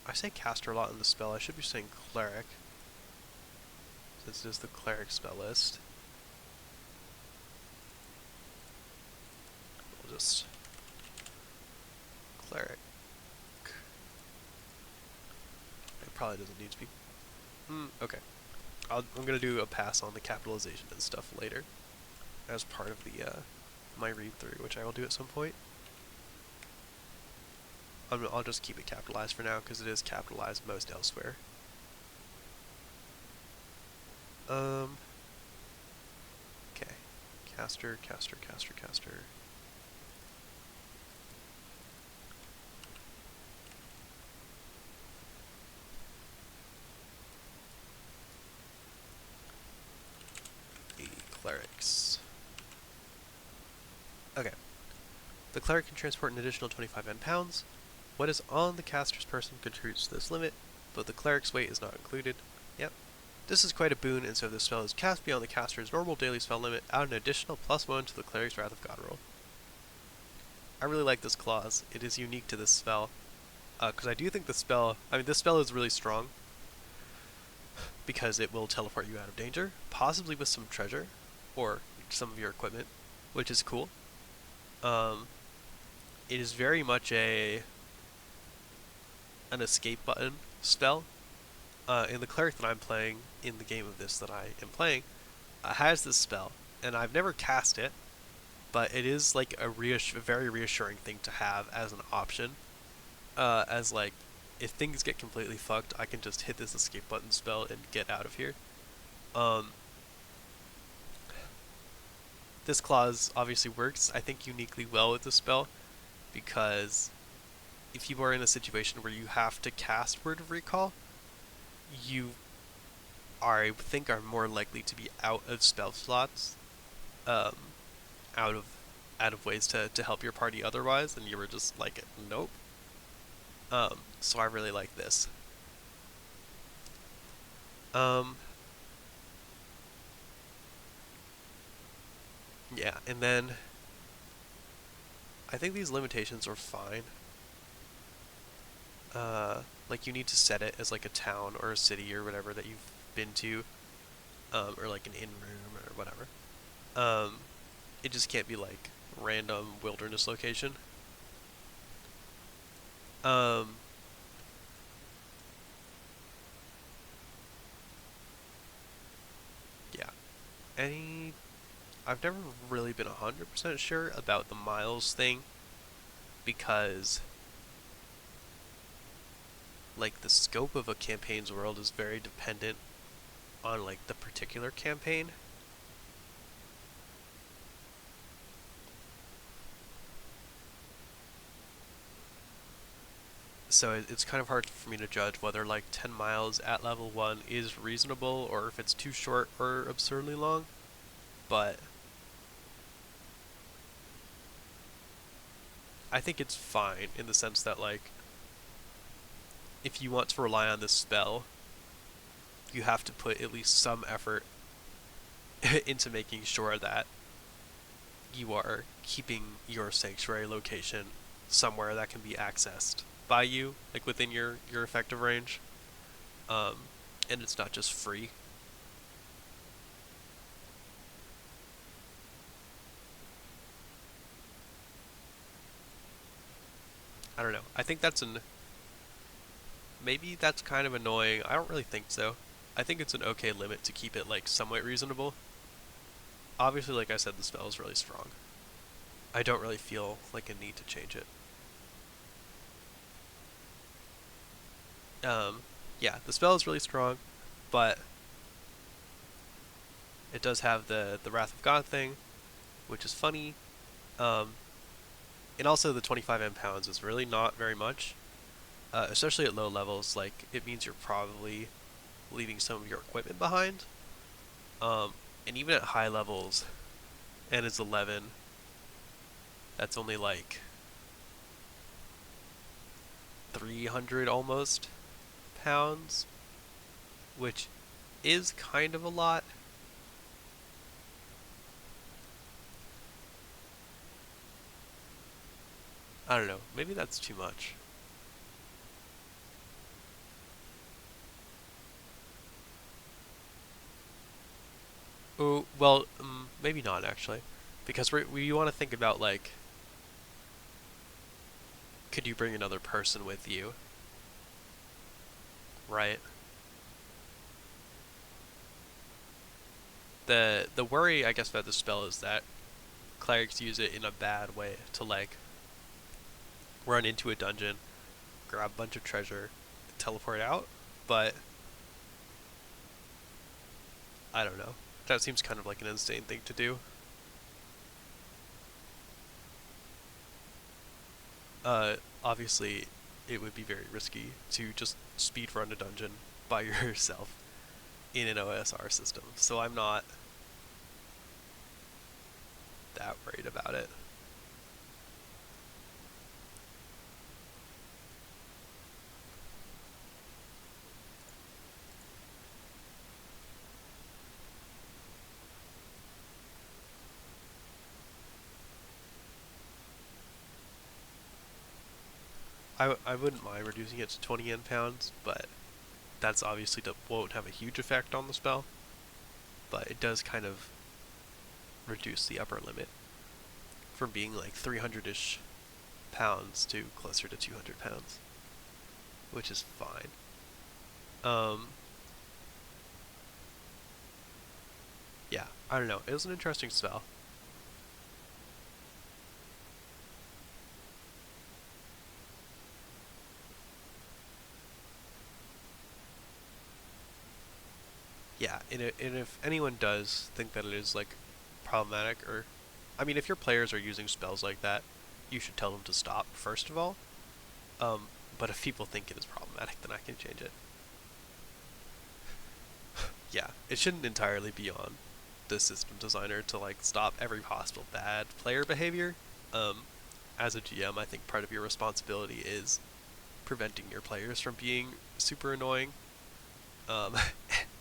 I say caster a lot in the spell, I should be saying cleric, since it is the cleric spell list. We'll just cleric. It probably doesn't need to be. Okay. I'm gonna do a pass on the capitalization and stuff later, as part of the my read through, which I will do at some point. I'll just keep it capitalized for now because it is capitalized most elsewhere. Okay. Caster. Clerics. Okay. The cleric can transport an additional 25 N-pounds. What is on the caster's person contributes to this limit, but the cleric's weight is not included. Yep. This is quite a boon, and so if the spell is cast beyond the caster's normal daily spell limit, add an additional +1 to the cleric's Wrath of God roll. I really like this clause. It is unique to this spell, because I do think this spell is really strong, because it will teleport you out of danger, possibly with some treasure, or some of your equipment, which is cool. It is very much an escape button spell. In the cleric that I'm playing, in the game of this that I am playing, has this spell, and I've never cast it, but it is like a very reassuring thing to have as an option. As if things get completely fucked, I can just hit this escape button spell and get out of here. Um, this clause obviously works, I think, uniquely well with the spell because if you are in a situation where you have to cast Word of Recall, you are, I think, are more likely to be out of spell slots, um, out of ways to help your party otherwise, and you were just like, nope. So I really like this. Um, yeah, and then I think these limitations are fine. Like you need to set it as like a town or a city or whatever that you've been to, or like an inn room or whatever. Um, it just can't be like random wilderness location. Um, yeah. Any I've never really been 100% sure about the miles thing because like the scope of a campaign's world is very dependent on like the particular campaign. So it's kind of hard for me to judge whether like 10 miles at level 1 is reasonable or if it's too short or absurdly long. But I think it's fine in the sense that like if you want to rely on this spell, you have to put at least some effort into making sure that you are keeping your sanctuary location somewhere that can be accessed by you, like within your effective range. Um, and it's not just free. I don't know. I think that's an maybe that's kind of annoying. I don't really think so. I think it's an okay limit to keep it like somewhat reasonable. Obviously, like I said, the spell is really strong. I don't really feel like a need to change it. Um, yeah, the spell is really strong, but it does have the Wrath of God thing, which is funny. Um, and also the 25 M-pounds is really not very much, especially at low levels. Like it means you're probably leaving some of your equipment behind. And even at high levels, and it's 11, that's only like 300 almost pounds, which is kind of a lot. I don't know. Maybe that's too much. Oh, well, maybe not actually, because we want to think about like, could you bring another person with you, right? The worry I guess about the spell is that clerics use it in a bad way to like run into a dungeon, grab a bunch of treasure, teleport out. But I don't know. That seems kind of like an insane thing to do. Obviously, it would be very risky to just speed run a dungeon by yourself in an OSR system. So I'm not that worried about it. I wouldn't mind reducing it to 20 N pounds, but that's obviously won't have a huge effect on the spell. But it does kind of reduce the upper limit from being like 300-ish pounds to closer to 200 pounds, which is fine. Um, yeah, I don't know. It was an interesting spell. yeah, and if anyone does think that it is like problematic, or I mean, if your players are using spells like that, you should tell them to stop first of all. Um, but if people think it is problematic, then I can change it. Yeah, it shouldn't entirely be on the system designer to like stop every possible bad player behavior. Um, as a GM, I think part of your responsibility is preventing your players from being super annoying, um,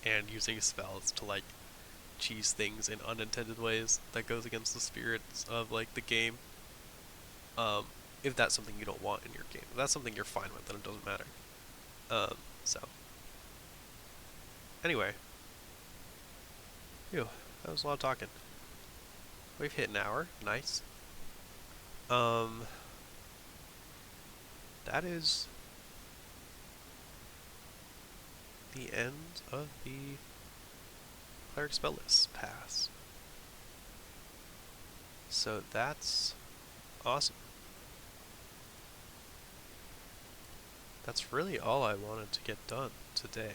and using spells to like cheese things in unintended ways that goes against the spirits of like the game. Um, if that's something you don't want in your game, if that's something you're fine with, then it doesn't matter. So anyway, phew, that was a lot of talking. We've hit an hour, nice. Um, that is the end of the Cleric spell list pass. So that's awesome. That's really all I wanted to get done today.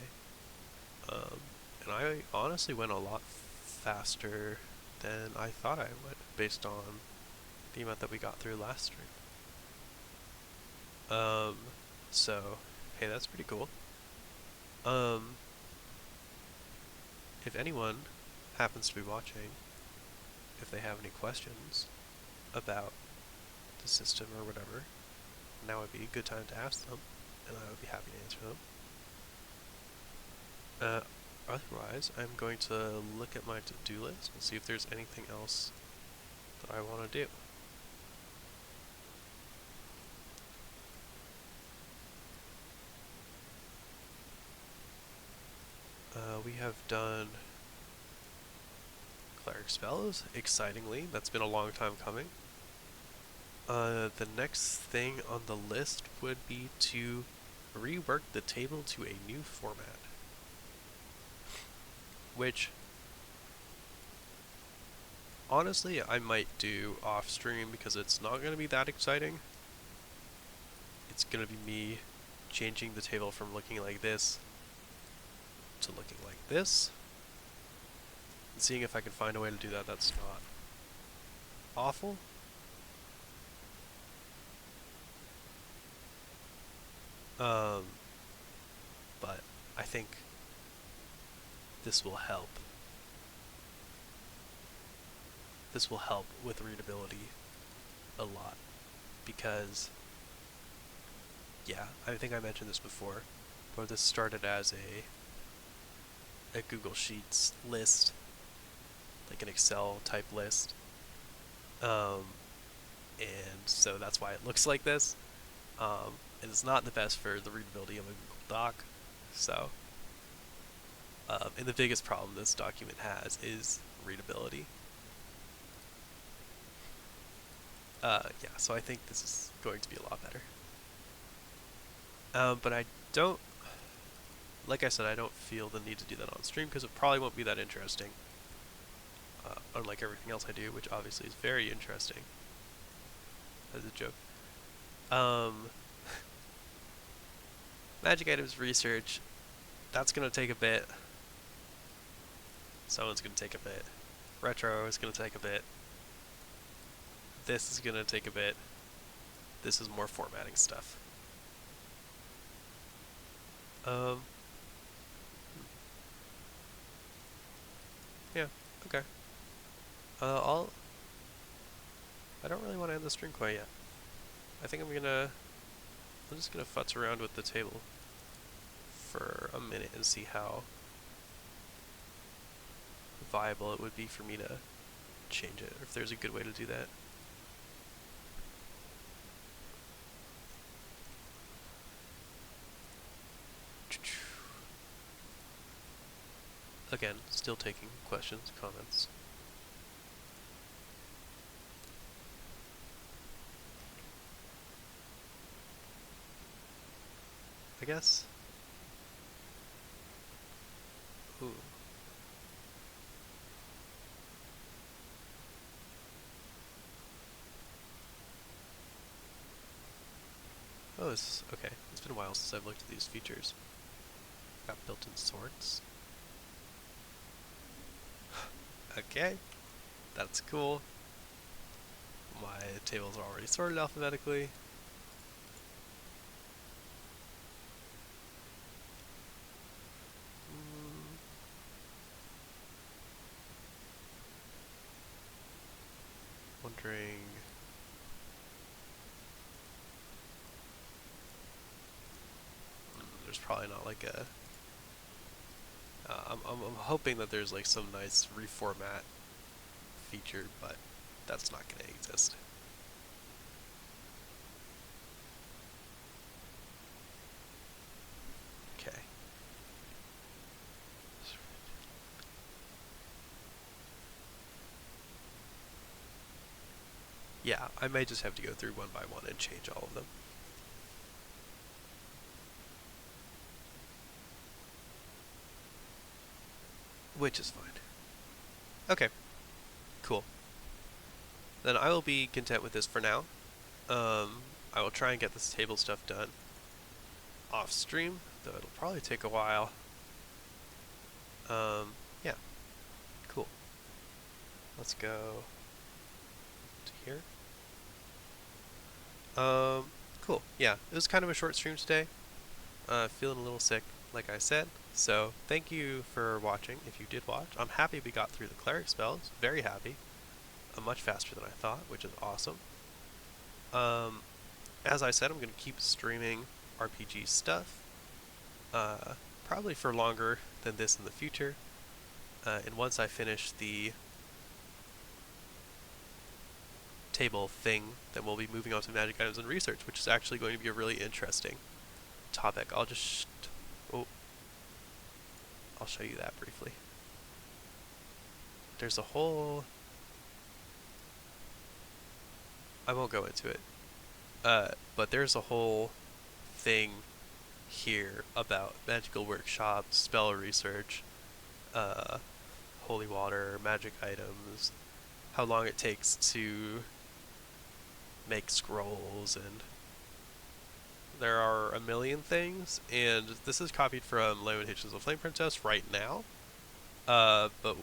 Um, and I honestly went a lot faster than I thought I would, based on the amount that we got through last stream. Um, so, hey, that's pretty cool. Um, if anyone happens to be watching, if they have any questions about the system or whatever, now would be a good time to ask them, and I would be happy to answer them. Otherwise, I'm going to look at my to-do list and see if there's anything else that I want to do. We have done Cleric spells, excitingly. That's been a long time coming. The next thing on the list would be to rework the table to a new format. Which, honestly, I might do off stream because it's not going to be that exciting. It's going to be me changing the table from looking like this to looking like this. And seeing if I can find a way to do that that's not awful. But I think this will help. This will help with readability a lot because, yeah, I think I mentioned this before, but this started as a Google Sheets list, like an Excel type list, and so that's why it looks like this. And it's not the best for the readability of a Google Doc. So, and the biggest problem this document has is readability. Yeah, so I think this is going to be a lot better. But I don't, like I said, I don't feel the need to do that on stream because it probably won't be that interesting. Unlike everything else I do, which obviously is very interesting. As a joke. Magic items research, that's going to take a bit. Someone's going to take a bit. Retro is going to take a bit. This is going to take a bit. This is more formatting stuff. Yeah, okay. I don't really want to end the stream quite yet. I think I'm just gonna futz around with the table for a minute and see how viable it would be for me to change it, or if there's a good way to do that. Again, still taking questions, comments. I guess. Ooh. Oh, okay. It's been a while since I've looked at these features. Got built-in sorts. Okay, that's cool. My tables are already sorted alphabetically. Mm, wondering. There's probably not like a. I'm hoping that there's like some nice reformat feature, but that's not going to exist. Okay. Yeah, I may just have to go through one by one and change all of them. Which is fine. Okay, cool. Then I will be content with this for now. I will try and get this table stuff done off stream, though it'll probably take a while. Yeah, cool. Let's go to here. Cool. Yeah, it was kind of a short stream today. Feeling a little sick, like I said. So thank you for watching. If you did watch, I'm happy we got through the cleric spells. Very happy. Much faster than I thought, which is awesome. As I said, I'm going to keep streaming RPG stuff. Probably for longer than this in the future. And once I finish the table thing, then we'll be moving on to magic items and research, which is actually going to be a really interesting topic. I'll show you that briefly. There's a whole... I won't go into it. But there's a whole thing here about magical workshops, spell research, holy water, magic items, how long it takes to make scrolls, and there are a million things, and this is copied from Lamentations of Flame Princess right now, but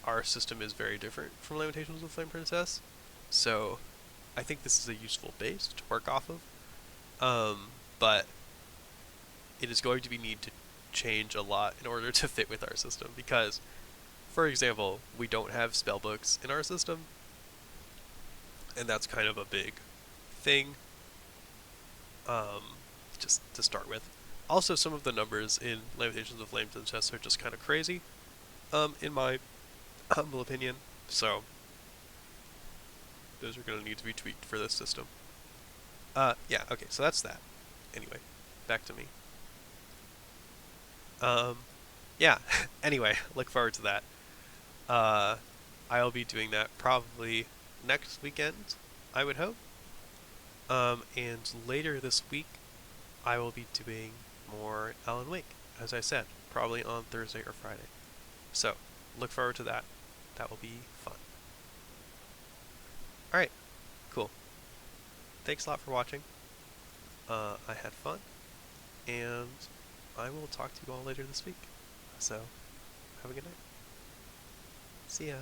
our system is very different from Lamentations of Flame Princess, so I think this is a useful base to work off of, but it is going to be need to change a lot in order to fit with our system, because, for example, we don't have spell books in our system, and that's kind of a big thing, just to start with. Also, some of the numbers in Lamentations of Flames and Chess are just kind of crazy, in my humble opinion, so those are going to need to be tweaked for this system. Yeah, okay, so that's that. Anyway, back to me. Yeah, anyway, look forward to that. I'll be doing that probably next weekend, I would hope. And later this week, I will be doing more Alan Wake, as I said, probably on Thursday or Friday. So, look forward to that. That will be fun. Alright, cool. Thanks a lot for watching. I had fun, and I will talk to you all later this week. So, have a good night. See ya.